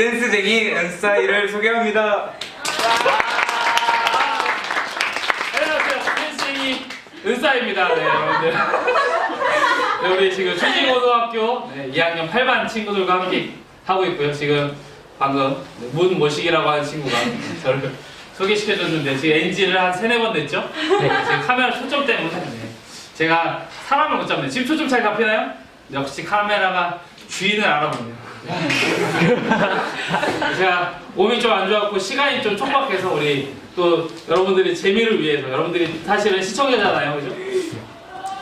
댄스쟁이 은사이를 소개합니다. 안녕하세요. 댄스쟁이 은사입니다. 네, 여러분들. 네, 우리 지금 춘지고등학교 2학년 8반 친구들과 함께 하고 있고요. 지금 방금 문모식이라고 하는 친구가 저를 소개시켜줬는데 지금 NG를 한 3-4번 냈죠? 네, 지금 카메라 초점 때문에 제가 사람을 못 잡네요. 지금 초점 잘 잡히나요? 역시 카메라가 주인을 알아보네요. 제가 몸이 좀 안 좋았고 시간이 좀 촉박해서 우리 또 여러분들이 재미를 위해서, 여러분들이 사실은 시청자잖아요, 그죠?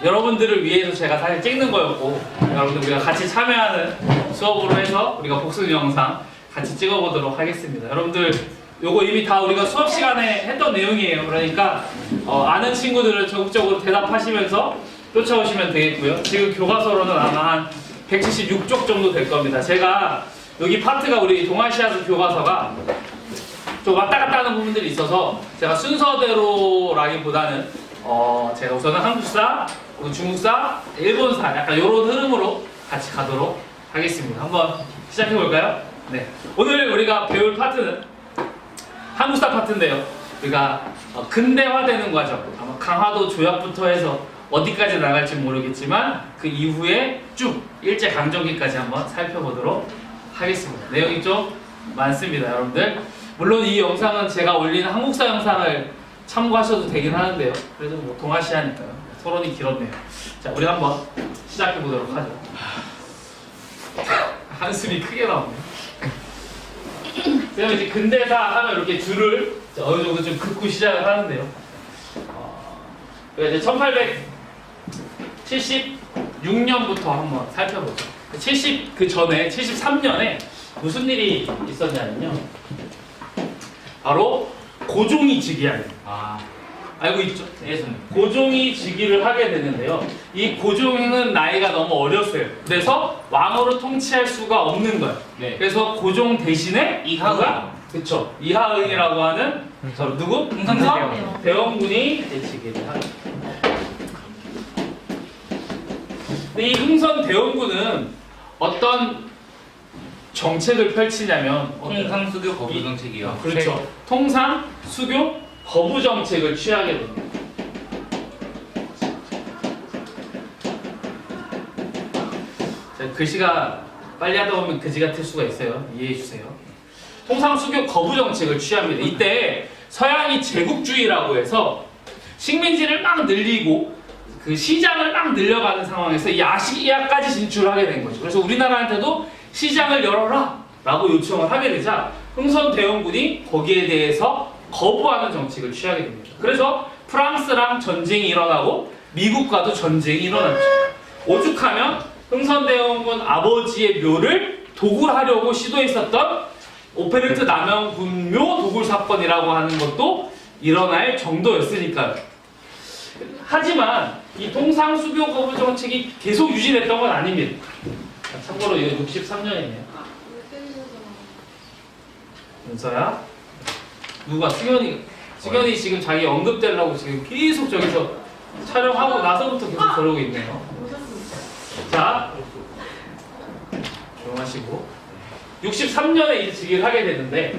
여러분들을 위해서 제가 사실 찍는 거였고, 여러분들 우리가 같이 참여하는 수업으로 해서 우리가 복습 영상 같이 찍어보도록 하겠습니다. 여러분들 요거 이미 다 우리가 수업 시간에 했던 내용이에요. 그러니까 아는 친구들은 적극적으로 대답하시면서 쫓아오시면 되겠고요. 지금 교과서로는 아마 한 176쪽 정도 될 겁니다. 제가 여기 파트가 우리 동아시아수 교과서가 좀 왔다 갔다 하는 부분들이 있어서 제가 순서대로라기보다는 제가 우선은 한국사, 중국사, 일본사 약간 이런 흐름으로 같이 가도록 하겠습니다. 한번 시작해 볼까요? 네. 오늘 우리가 배울 파트는 한국사 파트인데요. 우리가 근대화되는 과정, 아마 강화도 조약부터 해서 어디까지 나갈지 모르겠지만 그 이후에 쭉 일제강점기까지 한번 살펴보도록 하겠습니다. 내용이 좀 많습니다, 여러분들. 물론 이 영상은 제가 올리는 한국사 영상을 참고하셔도 되긴 하는데요. 그래도 뭐 동아시아니까요. 토론이 길었네요. 자, 우리 한번 시작해 보도록 하죠. 한숨이 크게 나오네요. 그다음에 이제 근대사 하면 이렇게 줄을 어느 정도 좀 긋고 시작을 하는데요. 이제 1876년부터 한번 살펴보죠. 그 전에 73년에 무슨 일이 있었냐면요. 바로 고종이 즉위하는. 알고 있죠? 네, 선생님. 고종이 즉위를 하게 되는데요. 이 고종은 나이가 너무 어렸어요. 그래서 왕으로 통치할 수가 없는 거예요. 네. 그래서 고종 대신에 이하응. 그쵸. 이하응이라고 하는 누구? 흥선 대원군이 이제 즉위를 합니다. 근데 이 흥선 대원군은 어떤 정책을 펼치냐면 통상 수교 거부 정책이요. 그렇죠. 통상 수교 거부 정책을 취하게 됩니다. 자, 글씨가 빨리 하다 보면 그지 같을 수가 있어요. 이해해 주세요. 통상 수교 거부 정책을 취합니다. 이때 서양이 제국주의라고 해서 식민지를 막 늘리고 그 시장을 막 늘려가는 상황에서 이 아시아까지 진출하게 된 거죠. 그래서 우리나라한테도 시장을 열어라 라고 요청을 하게 되자 흥선대원군이 거기에 대해서 거부하는 정책을 취하게 됩니다. 그래서 프랑스랑 전쟁이 일어나고 미국과도 전쟁이 일어났죠. 오죽하면 흥선대원군 아버지의 묘를 도굴하려고 시도했었던 오페르트 남영군묘 도굴 사건이라고 하는 것도 일어날 정도였으니까요. 하지만 이 통상수교 거부 정책이 계속 유지됐던 건 아닙니다. 참고로 이거 63년이네요. 은서야? 누가? 수견이 지금 자기 언급되려고 지금 계속 저기서 촬영하고 나서부터 계속 저러고 있네요. 자, 조용하시고 63년에 이제 즉위를 하게 되는데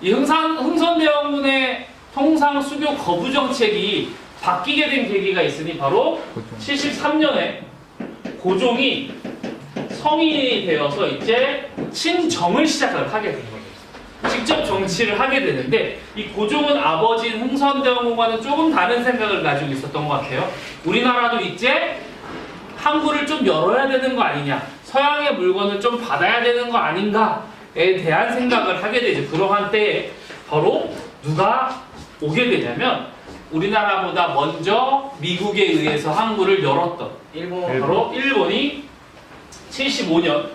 이 흥선대원군의 통상수교 거부 정책이 바뀌게 된 계기가 있으니 바로 73년에 고종이 성인이 되어서 이제 친정을 시작을 하게 된 거예요. 직접 정치를 하게 되는데 이 고종은 아버지인 흥선대원군과는 조금 다른 생각을 가지고 있었던 것 같아요. 우리나라도 이제 항구를 좀 열어야 되는 거 아니냐, 서양의 물건을 좀 받아야 되는 거 아닌가에 대한 생각을 하게 되죠. 그러한 때에 바로 누가 오게 되냐면 우리나라보다 먼저 미국에 의해서 항구를 열었던 바로 일본이 75년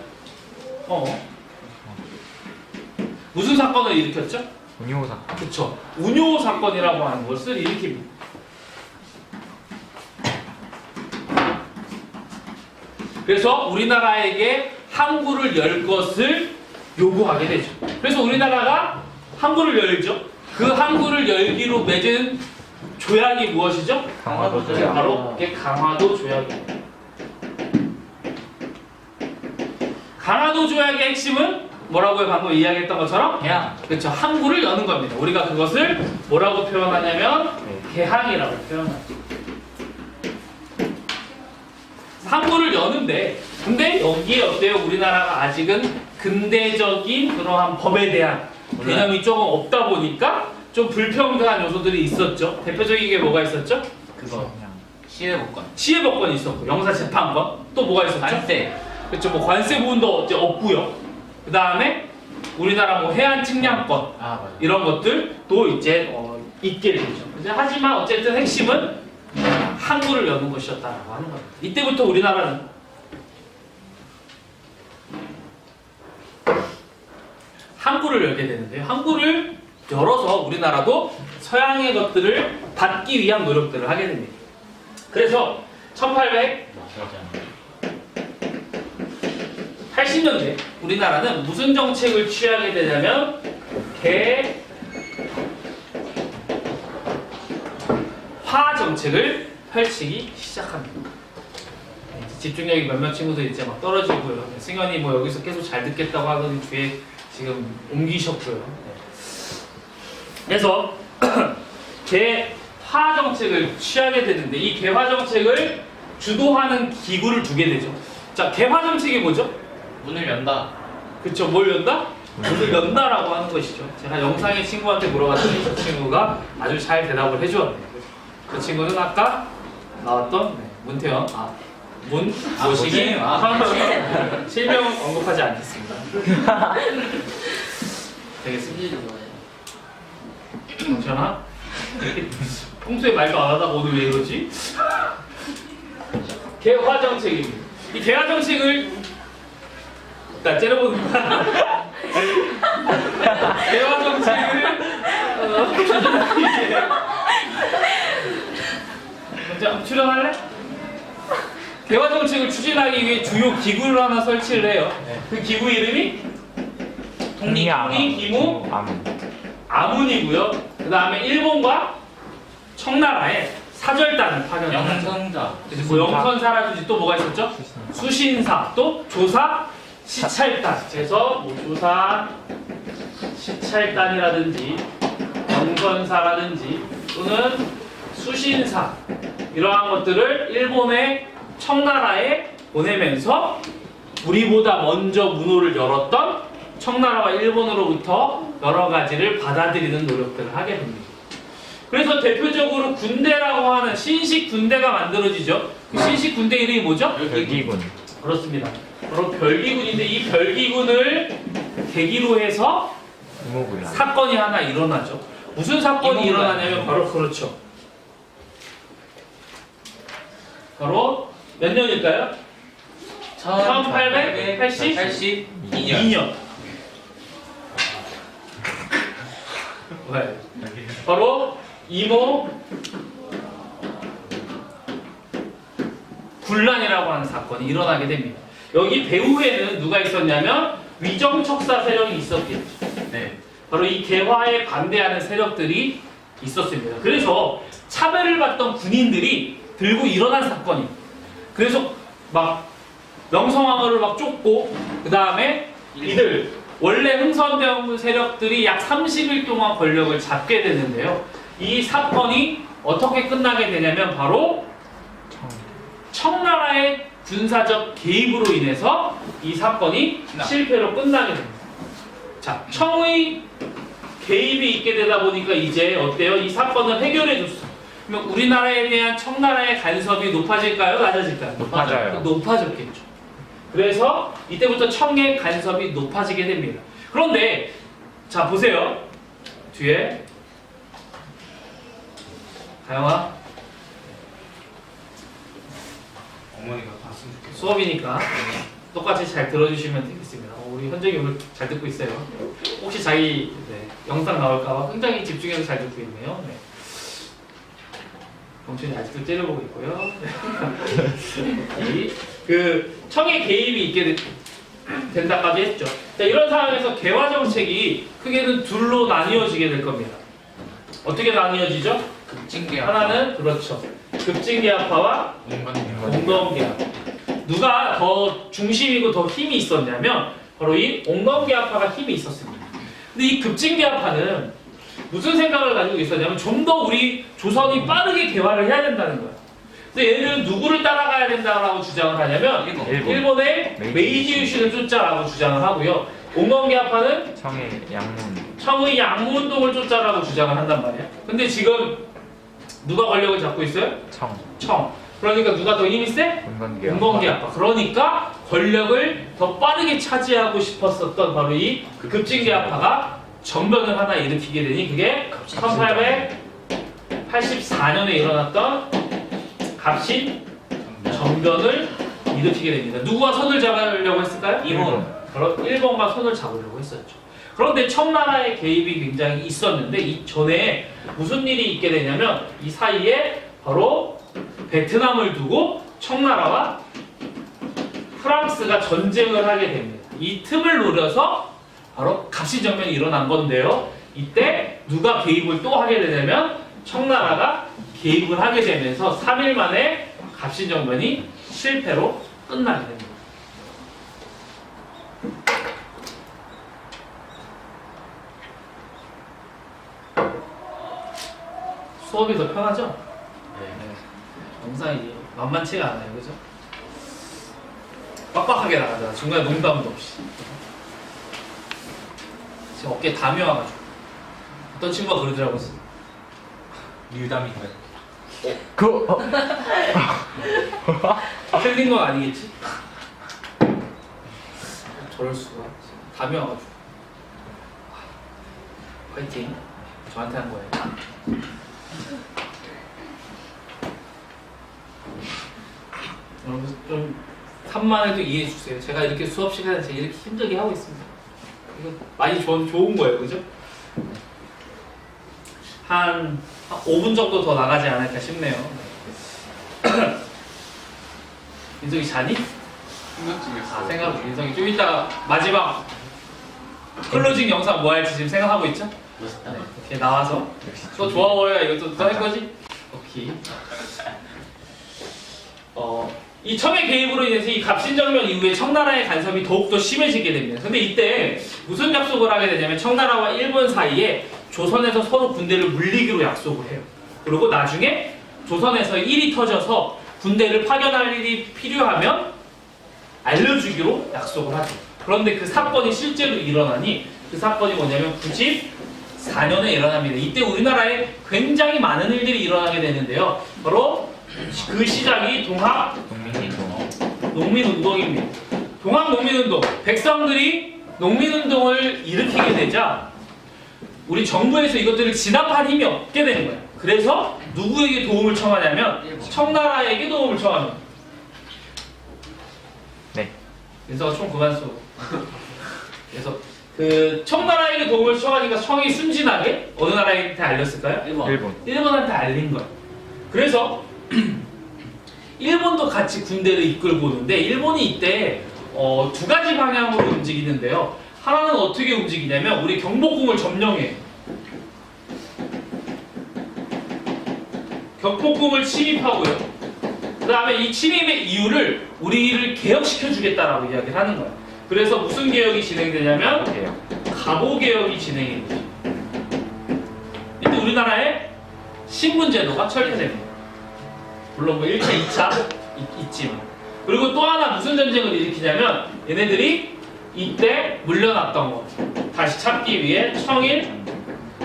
무슨 사건을 일으켰죠? 운요 사건. 그쵸. 운요 사건이라고 하는 것을 일으킵니다. 그래서 우리나라에게 항구를 열 것을 요구하게 되죠. 그래서 우리나라가 항구를 열죠. 그 항구를 열기로 맺은 조약이 무엇이죠? 강화도 조약. 바로 이게 강화도 조약입니다. 강화도 조약의 핵심은 뭐라고요? 방금 이야기했던 것처럼 그냥 그렇죠. 항구를 여는 겁니다. 우리가 그것을 뭐라고 표현하냐면 개항이라고 표현하죠. 항구를 여는데 근데 여기에 어때요? 우리나라가 아직은 근대적인 그러한 법에 대한 개념이 조금 없다 보니까 좀 불평등한 요소들이 있었죠. 대표적인 게 뭐가 있었죠? 그거 시해복권, 시해법권이 있었고 영사재판권 또 뭐가 있었죠? 관세, 그렇죠. 뭐 관세 부분도 어째 없고요. 그 다음에 우리나라 뭐 해안 측량권 아 맞아. 이런 것들도 이제 있게 되죠. 이제 하지만 어쨌든 핵심은 항구를 여는 것이었다라고 하는 겁니다. 이때부터 우리나라는 항구를 열게 되는데요. 항구를 열어서 우리나라도 서양의 것들을 받기 위한 노력들을 하게 됩니다. 그래서 1880년대 우리나라는 무슨 정책을 취하게 되냐면 개화 정책을 펼치기 시작합니다. 집중력이 몇몇 친구들 이제 막 떨어지고요. 승현이 뭐 여기서 계속 잘 듣겠다고 하더니 뒤에 지금 옮기셨고요. 그래서 개화 정책을 취하게 되는데 이 개화 정책을 주도하는 기구를 두게 되죠. 자, 개화 정책이 뭐죠? 문을 연다. 그쵸, 뭘 연다? 문을 연다라고 하는 것이죠. 제가 영상의 친구한테 물어봤더니 그 친구가 아주 잘 대답을 해주었네요. 그 친구는 아까 나왔던 문태영, 모시기 실명 언급하지 않겠습니다. 되겠습니다. 정찬아? 평소에 말도 안 하다가 오늘 왜 이러지? 개화 정책입니다. 이 개화 정책을 나 째려보는구나. 개화 정책을 먼저 출연할래? 개화 정책을 추진하기 위해 주요 기구를 하나 설치를 해요. 그 기구 이름이 독립기무 아문이고요. 그 다음에 일본과 청나라에 사절단을 파견합니다. 영선자, 그래서 뭐 영선사라든지 또 뭐가 있었죠? 수신사, 또 조사, 시찰단. 그래서 뭐 조사, 시찰단이라든지 영선사라든지 또는 수신사 이러한 것들을 일본의 청나라에 보내면서 우리보다 먼저 문호를 열었던 청나라와 일본으로부터 여러 가지를 받아들이는 노력들을 하게 됩니다. 그래서 대표적으로 군대라고 하는 신식 군대가 만들어지죠. 그 신식 군대 이름이 뭐죠? 별기군. 그렇습니다. 바로 별기군인데 이 별기군을 계기로 해서 이모군이 사건이 하나 일어나죠. 무슨 사건이 일어나냐면 바로 그렇죠. 바로 몇 년일까요? 1882년. 왜? 바로 이모 군란이라고 하는 사건이 일어나게 됩니다. 여기 배후에는 누가 있었냐면 위정척사 세력이 있었겠죠. 네. 바로 이 개화에 반대하는 세력들이 있었습니다. 그래서 차별을 받던 군인들이 들고 일어난 사건입니다. 그래서 막 명성황후를 막 쫓고 그 다음에 이들 원래 흥선대원군 세력들이 약 30일 동안 권력을 잡게 되는데요. 이 사건이 어떻게 끝나게 되냐면 바로 청나라의 군사적 개입으로 인해서 이 사건이 실패로 끝나게 됩니다. 자, 청의 개입이 있게 되다 보니까 이제 어때요? 이 사건을 해결해 줬어. 그러면 우리나라에 대한 청나라의 간섭이 높아질까요? 낮아질까요? 높아져요. 높아졌겠죠. 그래서 이때부터 청의 간섭이 높아지게 됩니다. 그런데 자 보세요. 뒤에 가영아 어머니가 봤으면 좋겠어. 수업이니까 똑같이 잘 들어주시면 되겠습니다. 우리 현정이 오늘 잘 듣고 있어요. 혹시 자기 영상 나올까봐 굉장히 집중해서 잘 듣고 있네요. 네. 경춘이 아직도 째려보고 있고요. 그 청의 개입이 있게 된다까지 했죠. 자, 이런 상황에서 개화 정책이 크게는 둘로 나뉘어지게 될 겁니다. 어떻게 나뉘어지죠? 급진계약. 하나는 그렇죠. 급진계약파와 공간계약. 공동계약. 누가 더 중심이고 더 힘이 있었냐면 바로 이 온건계합파가 힘이 있었습니다. 근데 이 급진계합파는 무슨 생각을 가지고 있었냐면 좀 더 우리 조선이 빠르게 개화를 해야 된다는 거야. 근데 얘들은 누구를 따라가야 된다라고 주장을 하냐면 일본의 메이지 유신을 쫓자라고 주장을 하고요. 온건계합파는 청의 양무운동을 쫓자라고 주장을 한단 말이야. 근데 지금 누가 권력을 잡고 있어요? 청. 그러니까 누가 더 힘이 세? 온건계합파. 그러니까 권력을 더 빠르게 차지하고 싶었었던 바로 이 급진계합파가 정변을 하나 일으키게 되니 그게 1884년에 일어났던 갑신 정변을 일으키게 됩니다. 누구와 손을 잡으려고 했을까요? 바로 일본과 손을 잡으려고 했었죠. 그런데 청나라의 개입이 굉장히 있었는데 이 전에 무슨 일이 있게 되냐면 이 사이에 바로 베트남을 두고 청나라와 프랑스가 전쟁을 하게 됩니다. 이 틈을 노려서 바로 갑신정변이 일어난 건데요. 이때 누가 개입을 또 하게 되냐면 청나라가 개입을 하게 되면서 3일 만에 갑신정변이 실패로 끝나게 됩니다. 수업이 더 편하죠? 네. 영상이 만만치가 않아요, 그죠? 빡빡하게 나가잖아. 중간에 농담도 없이. 지금 어깨에 담이 와가지고. 어떤 친구가 그러더라고. 유담인가요? 틀린 건 아니겠지? 저럴 수가. 담이 와가지고. 화이팅. 저한테 한 거예요. 여러분 좀 3만에도 이해해 주세요. 제가 이렇게 수업 시간에 제가 이렇게 힘들게 하고 있습니다. 이거 많이 좋은 거예요, 그죠? 한 5분 정도 더 나가지 않을까 싶네요. 민석이 자니? 생각 중. 민석이 좀 이따 마지막 클로징 영상 뭐 할지 지금 생각하고 있죠? 멋있다. 이렇게 나와서 또 좋아 보여야 이것도 또 할 거지? 오케이. 이 청의 개입으로 인해서 이 갑신정변 이후에 청나라의 간섭이 더욱더 심해지게 됩니다. 근데 이때 무슨 약속을 하게 되냐면 청나라와 일본 사이에 조선에서 서로 군대를 물리기로 약속을 해요. 그리고 나중에 조선에서 일이 터져서 군대를 파견할 일이 필요하면 알려주기로 약속을 하죠. 그런데 그 사건이 실제로 일어나니 그 사건이 뭐냐면 94년에 일어납니다. 이때 우리나라에 굉장히 많은 일들이 일어나게 되는데요. 바로 그 시작이 농민운동입니다. 동학농민운동. 백성들이 농민운동을 일으키게 되자 우리 정부에서 이것들을 진압할 힘이 없게 되는 거예요. 그래서 누구에게 도움을 청하냐면 청나라에게 도움을 청합니다. 네. 그래서 총 그만 쏘고. 그래서 그 청나라에게 도움을 청하니까 청이 순진하게 어느 나라한테 알렸을까요? 일본한테 알린 거예요. 그래서 일본도 같이 군대를 이끌고 오는데 일본이 이때 두 가지 방향으로 움직이는데요. 하나는 어떻게 움직이냐면 우리 경복궁을 점령해요. 경복궁을 침입하고요. 그 다음에 이 침입의 이유를 우리를 개혁시켜주겠다라고 이야기를 하는 거예요. 그래서 무슨 개혁이 진행되냐면 갑오개혁이 진행이 되죠. 이때 우리나라에 신분제도가 철폐됩니다. 물론 뭐 1차, 2차 있지만. 그리고 또 하나 무슨 전쟁을 일으키냐면 얘네들이 이때 물려놨던 거 다시 찾기 위해 청일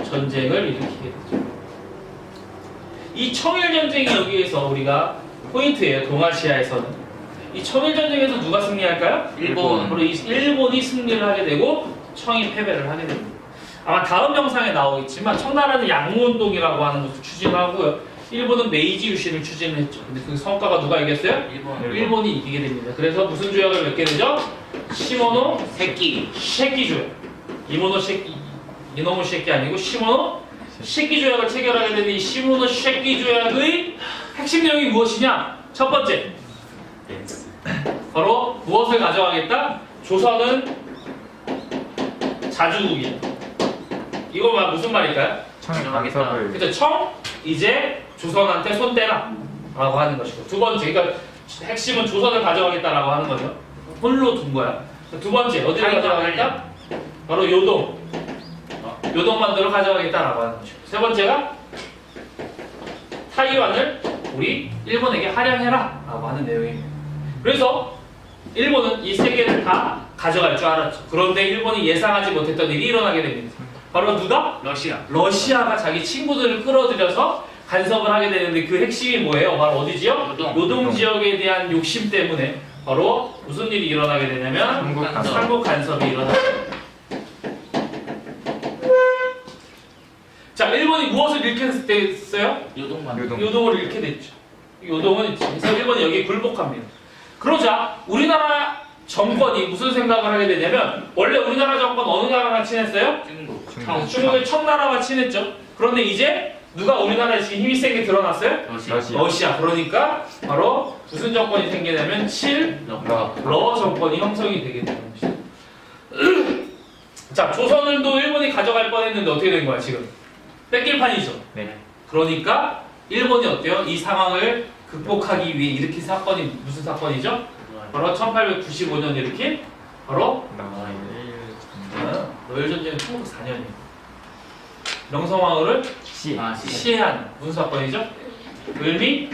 전쟁을 일으키게 되죠. 이 청일 전쟁이 여기에서 우리가 포인트예요. 동아시아에서는. 이 청일 전쟁에서 누가 승리할까요? 일본. 바로 이 일본이 승리를 하게 되고 청이 패배를 하게 됩니다. 아마 다음 영상에 나오겠지만 청나라는 양무운동이라고 하는 것을 추진하고요. 일본은 메이지 유신을 추진했죠. 근데 그 성과가 누가 이겼어요? 일본이 이기게 됩니다. 그래서 무슨 조약을 맺게 되죠? 시모노 새끼. 쉐키 조약. 이모노 쉐키, 이노무 쉐키 아니고 시모노 쉐키 조약을 체결하게 되는 이 시모노 쉐키 조약의 핵심 내용이 무엇이냐? 첫 번째, 바로 무엇을 가져가겠다? 조선은 자주국이야. 이거 무슨 말일까요? 청의 간섭을 그죠? 청 이제 조선한테 손 떼라 라고 하는 것이고, 두 번째, 그러니까 핵심은 조선을 가져가겠다라고 하는 거죠. 홀로 둔 거야. 두 번째 어디를 가져가겠다? 바로 요동. 요동반도를 가져가겠다라고 하는 것이고, 세 번째가 타이완을 우리 일본에게 할양해라 라고 하는 내용입니다. 그래서 일본은 이 세 개를 다 가져갈 줄 알았죠. 그런데 일본이 예상하지 못했던 일이 일어나게 됩니다. 바로 누가? 러시아. 러시아가 자기 친구들을 끌어들여서 간섭을 하게 되는데, 그 핵심이 뭐예요? 바로 어디지요? 요동 지역에 대한 욕심 때문에 바로 무슨 일이 일어나게 되냐면 삼국 간섭이 일어나요. 자, 일본이 무엇을 잃게 됐어요? 요동만. 요동을 잃게 됐죠. 요동은 그래서 일본이 여기에 굴복합니다. 그러자 우리나라 정권이 무슨 생각을 하게 되냐면, 원래 우리나라 정권 어느 나라랑 친했어요? 중국의 청나라와 친했죠. 그런데 이제 누가 우리나라에 지금 힘이 세게 드러났어요? 러시아. 그러니까 바로 무슨 정권이 생기냐면 러 정권이 형성이 되게 되는 것이죠. 자, 조선을도 일본이 가져갈 뻔했는데 어떻게 된 거야 지금? 뺏길 판이죠. 네. 그러니까 일본이 어때요? 이 상황을 극복하기 위해 일으킨 사건이 무슨 사건이죠? 바로 1895년 일으킨 바로 러일 전쟁은 1904년이에요. 명성황후를 시해한 무슨 사건이죠? 을미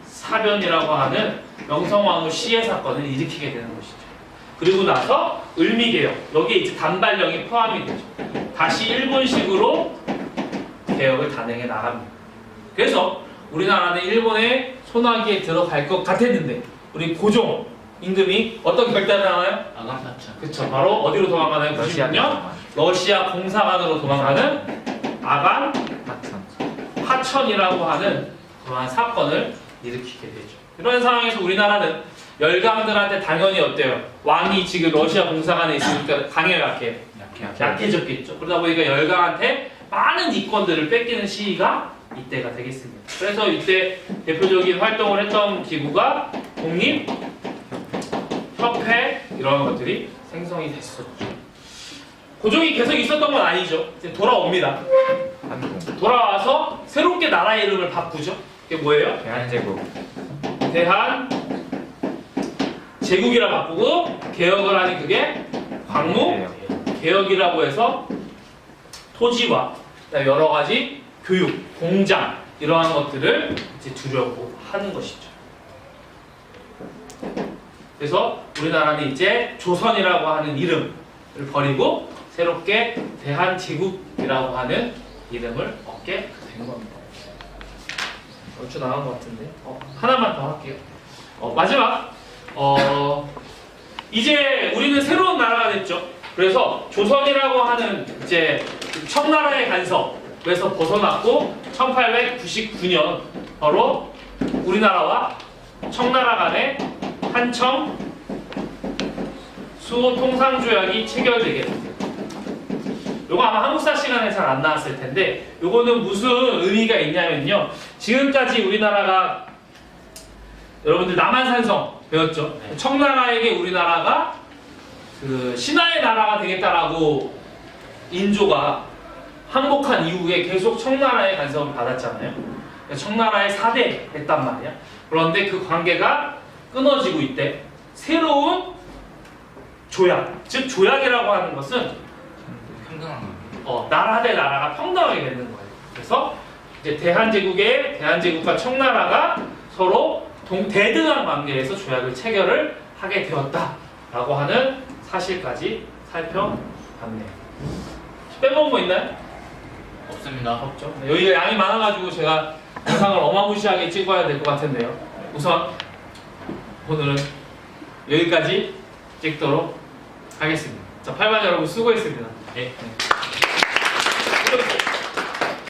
사변이라고 하는 명성황후 시해 사건을 일으키게 되는 것이죠. 그리고 나서 을미개혁, 여기에 이제 단발령이 포함이 되죠. 다시 일본식으로 개혁을 단행해 나갑니다. 그래서 우리나라는 일본의 손아귀에 들어갈 것 같았는데, 우리 고종 임금이 어떤 결단을 하나요? 아간파천. 그쵸, 바로 어디로 도망가나요? 96년 러시아 공사관으로 도망가는 아간 파천이라고 하는 그러한 사건을 일으키게 되죠. 이런 상황에서 우리나라는 열강들한테 당연히 어때요? 왕이 지금 러시아 공사관에 있으니까 강해요, 약해졌겠죠. 그러다 보니까 열강한테 많은 이권들을 뺏기는 시기가 이때가 되겠습니다. 그래서 이때 대표적인 활동을 했던 기구가 독립협회 이런 것들이 생성이 됐었죠. 고종이 계속 있었던 건 아니죠. 이제 돌아옵니다. 돌아와서 새롭게 나라 이름을 바꾸죠. 그게 뭐예요? 대한 제국이라 바꾸고, 개혁을 하니 그게 광무 개혁이라고 해서 토지와 여러 가지 교육, 공장 이러한 것들을 이제 두려고 하는 것이죠. 그래서 우리나라는 이제 조선이라고 하는 이름을 버리고 새롭게 대한제국이라고 하는 이름을 얻게 된 겁니다. 얼추 나간 것 같은데 하나만 더 할게요. 마지막 이제 우리는 새로운 나라가 됐죠. 그래서 조선이라고 하는 이제 청나라의 간섭에서 벗어났고, 1899년 바로 우리나라와 청나라 간의 한청 수호 통상조약이 체결되게 됩니다. 요거 아마 한국사 시간에 잘 안 나왔을 텐데, 요거는 무슨 의미가 있냐면요, 지금까지 우리나라가 여러분들 남한산성 배웠죠? 청나라에게 우리나라가 그 신하의 나라가 되겠다라고 인조가 항복한 이후에 계속 청나라의 간섭을 받았잖아요. 청나라의 사대 했단 말이야. 그런데 그 관계가 끊어지고 있대. 새로운 조약, 즉 조약이라고 하는 것은 나라 대 나라가 평등하게 되는 거예요. 그래서 이제 대한제국과 청나라가 서로 대등한 관계에서 조약을 체결을 하게 되었다라고 하는 사실까지 살펴봤네요. 빼먹은 거 있나요? 없습니다. 없죠. 여기가 양이 많아가지고 제가 영상을 어마무시하게 찍어야 될 것 같은데요. 우선 오늘은 여기까지 찍도록 하겠습니다. 자, 8반 여러분 수고했습니다. 네. 수고했습니다.